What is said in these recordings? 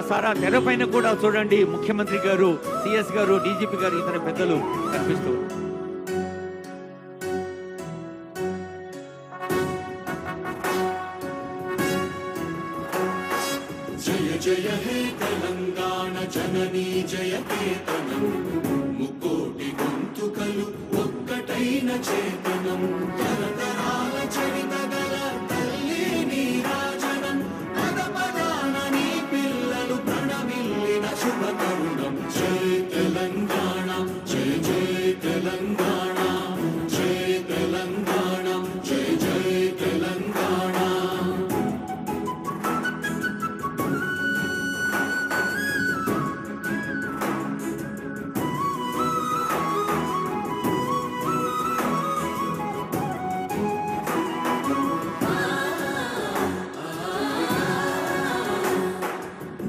సారా తెరపైన కూడా చూడండి, ముఖ్యమంత్రి గారు, సిఎస్ గారు, డీజీపీ గారు, ఇతర పెద్దలు కనిపిస్తూ జయ జయ హే తెలంగాణ జననీ జయ కేతనం, ముకోటి గొంతుకలు ఒక్కటైన చేతనం, తరతరాల చరిత గల తల్లి నీరాజనం, పద పదాన నీ పిల్లలు ప్రణమిల్లిన శుభ తరుణం. జయ తెలంగాణ జయ జయ తెలంగాణ, జయ తెలంగాణ జయ జయ తెలంగాణ.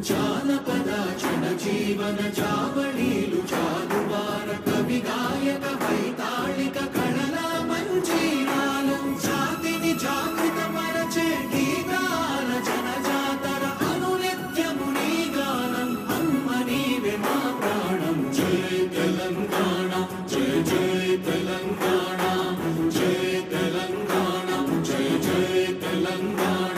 జానపద జనజీవన జావళీలు జాలువార కవి గాయక వైతాళిక కళల మంజీరాలు, జాతిని జాగృత మరచే గీతాల జనజాతర అనునిత్యము నీ గానం, అమ్మ నీవే మా ప్రాణం. జయ తెలంగాణ జయ జయ తెలంగాణ, జయ తెలంగాణ జయ జయ తెలంగాణ.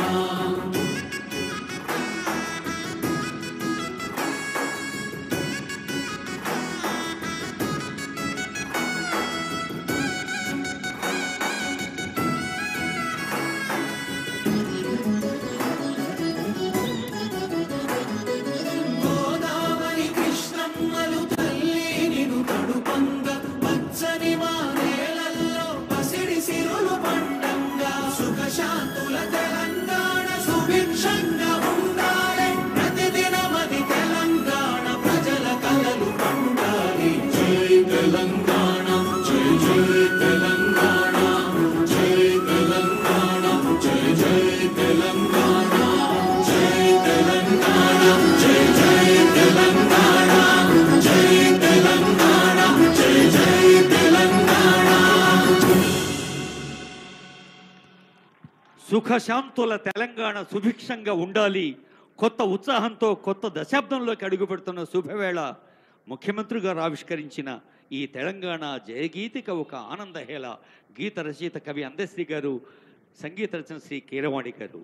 గోదావరి కృష్ణమ్మలు తల్లి నిను తడుపంగ, పచ్చని మా నేలల్లో పసిడి సిరులు పండంగా, సుఖశాంతుల తెలంగాణ సుభిక్షంగా ఉండాలి, ప్రతిదినమది తెలంగాణ ప్రజల కలలు పండాలి. జై తెలంగాణ జై జై తెలంగాణ, జై తెలంగాణ జై జై తెలంగాణ, జై తెలంగాణ జై జై తెలంగాణ, జై తెలంగాణ జై జై తెలంగాణ. సుఖశాంతుల తెలంగాణ సుభిక్షంగా ఉండాలి. కొత్త ఉత్సాహంతో కొత్త దశాబ్దంలోకి అడుగుపెడుతున్న శుభవేళ ముఖ్యమంత్రి గారు ఆవిష్కరించిన ఈ తెలంగాణ జయగీతిక ఒక ఆనందహేళ. గీత రచయిత కవి అందశ్రీ గారు, సంగీత రచన శ్రీ కీరవాణి గారు.